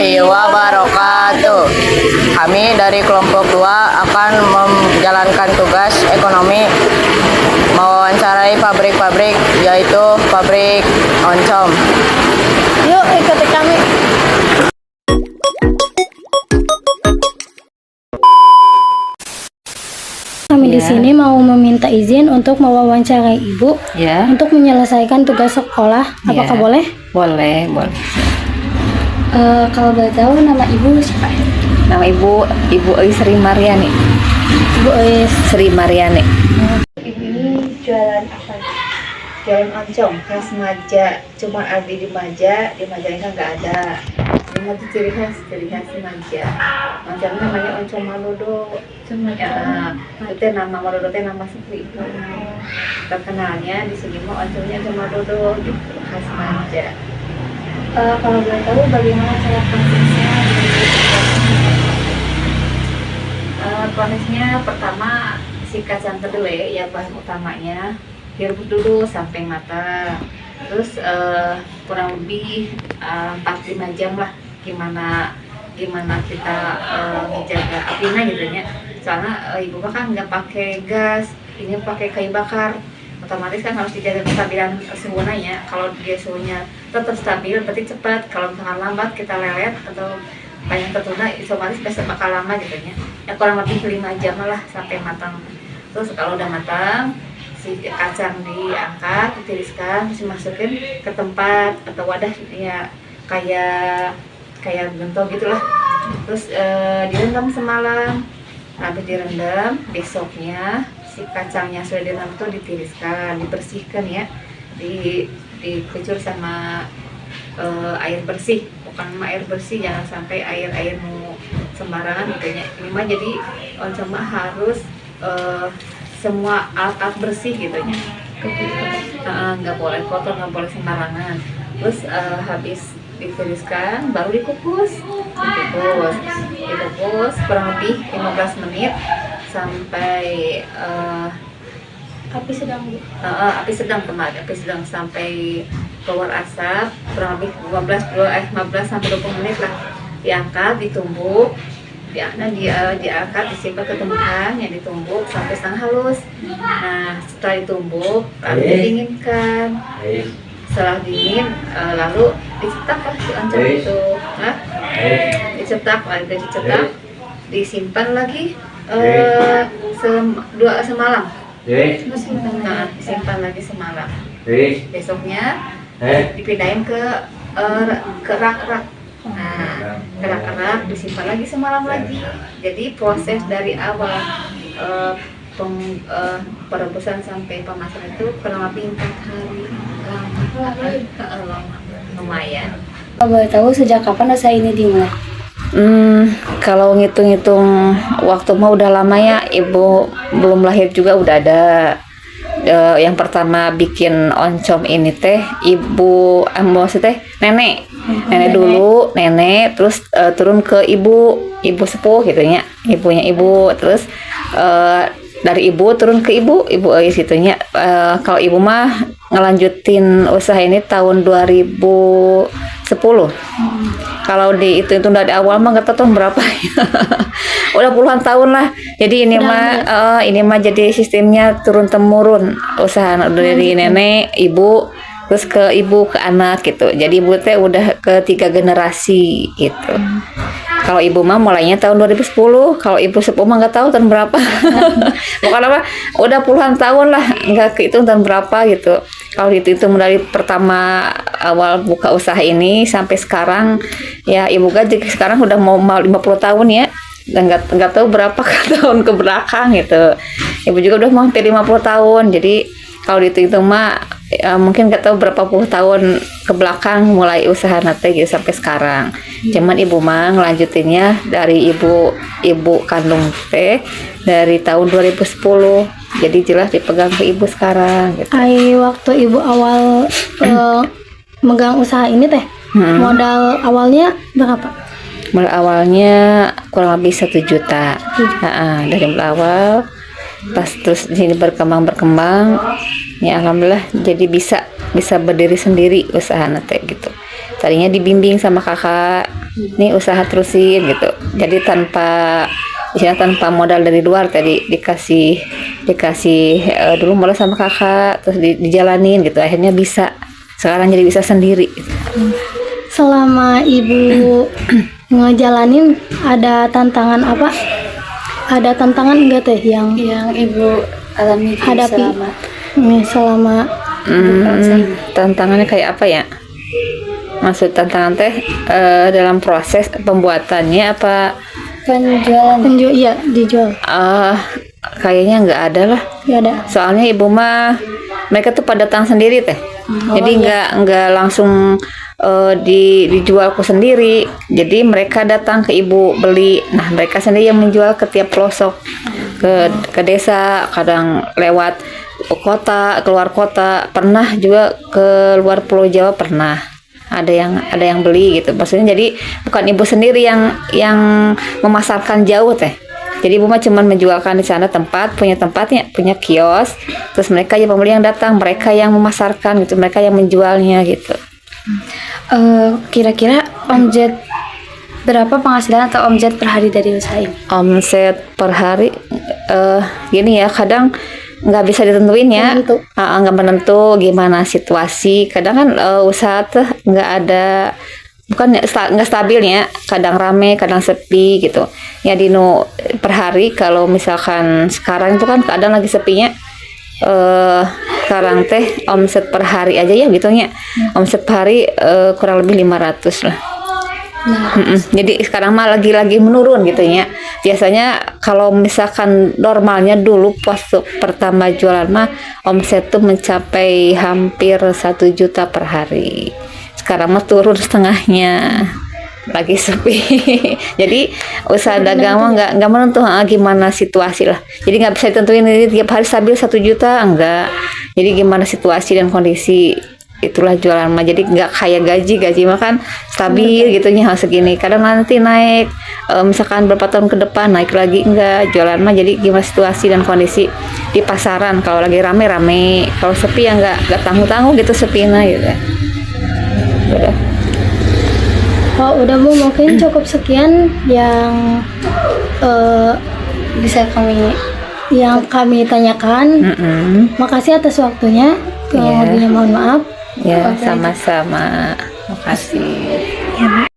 warahmatullahi wabarakatuh. Kami dari kelompok 2 akan menjalankan tugas ekonomi mewawancarai pabrik-pabrik, yaitu pabrik oncom. Yuk ikuti kami. Kami di sini mau meminta izin untuk mewawancarai Ibu untuk menyelesaikan tugas sekolah. Apakah boleh? Boleh. Kalau boleh tahu nama Ibu siapa? Nama Ibu Sri Mariani. Ibu Sri Mariani. Ibu ini jualan apa? Jualan oncom, khas Maja. Cuma ada di Maja ini kan nggak ada. Ini ciri khas Maja. Oncom namanya oncom Malodo. Ya, itu nama Malodo, nama seperti itu. Terkenalnya di sini mau oncomnya oncom Malodo, gitu, khas Maja. kalau boleh tahu bagaimana cara prosesnya? Prosesnya pertama si kacang kedelai ya, bahan utamanya direbus dulu sampai matang. Terus kurang lebih 4-5 jam lah, gimana kita menjaga apinya gitu ya. Soalnya ibu kan nggak pakai gas, ini pakai kayu bakar, otomatis kan harus dijaga kestabilan suhunya. Kalau dia suhunya tetap stabil berarti cepat. Kalau misalkan lambat kita lelet atau banyak tertunda, otomatis pasti bakal lama gitu ya. Kurang lebih 5 jam lah sampai matang. Terus kalau udah matang, si kacang diangkat, ditiriskan, terus dimasukin ke tempat atau wadah ya, kayak gentong gitulah. Terus direndam semalam. Habis direndam, besoknya si kacangnya sudah direndam itu ditiriskan, dibersihkan ya, dikucur sama air bersih, bukan air bersih, jangan sampai airmu sembarangan gitu ya. Ini mah jadi oncom mah harus semua alat bersih gitu ya, nggak boleh kotor, nggak boleh sembarangan. Terus habis ditiriskan baru dikukus kurang lebih 15 menit sampai Api sedang, Bu. api sedang sampai keluar asap, kurang lebih 15 sampai 20 menit lah. Diangkat, ditumbuk, diangkat, disimpan ke temukan yang ditumbuk sampai setengah halus. Nah, setelah ditumbuk lalu didinginkan. Setelah dingin lalu dicetak lah si oncom itu. Dicetak, disimpan lagi semalam. Disimpan lagi semalam. Besoknya dipindahin ke rak-rak. Nah, rak-rak disimpan lagi semalam lagi. Jadi proses dari awal perebusan sampai pemasaran itu kurang lebih 4 hari. Lama, lumayan. Kalau boleh tahu sejak kapan usaha ini dimulai? Kalau ngitung-ngitung waktu mah udah lama ya, Ibu belum lahir juga udah ada. Yang pertama bikin oncom ini teh ibu, maksudnya nenek dulu, terus turun ke ibu sepuh gitu ya, ibunya ibu, terus dari ibu turun ke ibu gitunya. Kalau ibu mah ngelanjutin usaha ini tahun 2010. Kalau dihitung dari awal mah nggak tahu tahun berapa. Udah puluhan tahun lah. Jadi ini mah jadi sistemnya turun temurun, usaha dari nenek, ibu, terus ke ibu, ke anak gitu. Jadi ibu teh udah ke 3 generasi gitu. Kalau ibu mah mulainya tahun 2010, kalau ibu sepuh mah nggak tahu tahun berapa. Bukan apa, udah puluhan tahun lah, nggak kehitung tahun berapa gitu. Kalau dihitung dari pertama awal buka usaha ini sampai sekarang, ya ibu kan sekarang udah mau 50 tahun ya. Dan nggak tahu berapa tahun ke belakang gitu. Ibu juga udah mau hampir 50 tahun. Jadi kalau dihitung mah mungkin nggak tahu berapa puluh tahun ke belakang mulai usaha nate gitu sampai sekarang. Cuman ibu mah ngelanjutinnya dari ibu kandung teh dari tahun 2010. Jadi jelas dipegang ke ibu sekarang gitu. Waktu ibu awal megang usaha ini teh, modal awalnya berapa? Modal awalnya kurang lebih 1 juta. Dari awal pas terus di sini berkembang ya alhamdulillah jadi bisa berdiri sendiri usaha nate gitu. Tadinya dibimbing sama kakak nih usaha terusin gitu. Jadi tanpa modal dari luar tadi dikasih dulu modal sama kakak, terus dijalanin gitu, akhirnya bisa, sekarang jadi bisa sendiri gitu. Selama ibu ngejalanin ada tantangan apa? Ada tantangan enggak teh yang ibu alami hadapi selama tantangannya kayak apa ya? Maksud tantangan teh dalam proses pembuatannya apa? iya dijual. Kayaknya nggak ada lah. Nggak ada. Soalnya ibu mah mereka tuh pada datang sendiri teh. Jadi nggak langsung dijual ke sendiri. Jadi mereka datang ke ibu beli. Nah, mereka sendiri yang menjual ke tiap pelosok, ke desa, kadang lewat kota, keluar kota, pernah juga ke luar Pulau Jawa pernah. Ada yang beli gitu. Maksudnya jadi bukan ibu sendiri yang memasarkan jauh teh. Jadi ibu mah cuma menjualkan di sana punya tempatnya, punya kios. Terus mereka yang pembeli yang datang, mereka yang memasarkan gitu, mereka yang menjualnya gitu. Kira-kira omset berapa penghasilan atau omset per hari dari usaha ini? Omset per hari gini ya, kadang nggak bisa ditentuin ya, nggak menentu gimana situasi. Kadang kan usaha tuh nggak ada, bukan nggak stabilnya, kadang rame kadang sepi gitu ya. Per hari kalau misalkan sekarang itu kan kadang lagi sepinya, sekarang teh omset per hari aja ya gitunya, omset per hari kurang lebih 500 lah. Jadi sekarang mah lagi menurun gitu ya. Biasanya kalau misalkan normalnya dulu waktu pertama jualan mah omset tuh mencapai hampir 1 juta per hari. Sekarang mah turun setengahnya, lagi sepi. Jadi usaha dagang mah nggak menentu gimana situasi lah. Jadi nggak bisa ditentuin ini tiap hari stabil 1 juta, enggak. Jadi gimana situasi dan kondisi, itulah jualan mah. Jadi nggak kayak gaji mah kan stabil gitunya segini, kadang nanti naik, misalkan berapa tahun ke depan naik lagi, enggak. Jualan mah jadi gimana situasi dan kondisi di pasaran. Kalau lagi rame, kalau sepi ya nggak tanggung gitu sepinya gitu ya. Udah. Oh, udah Bu, mungkin cukup sekian yang Bisa kami tanyakan. Makasih atas waktunya. Kemudian mohon maaf. Ya, sama-sama. Makasih. ya, Bu.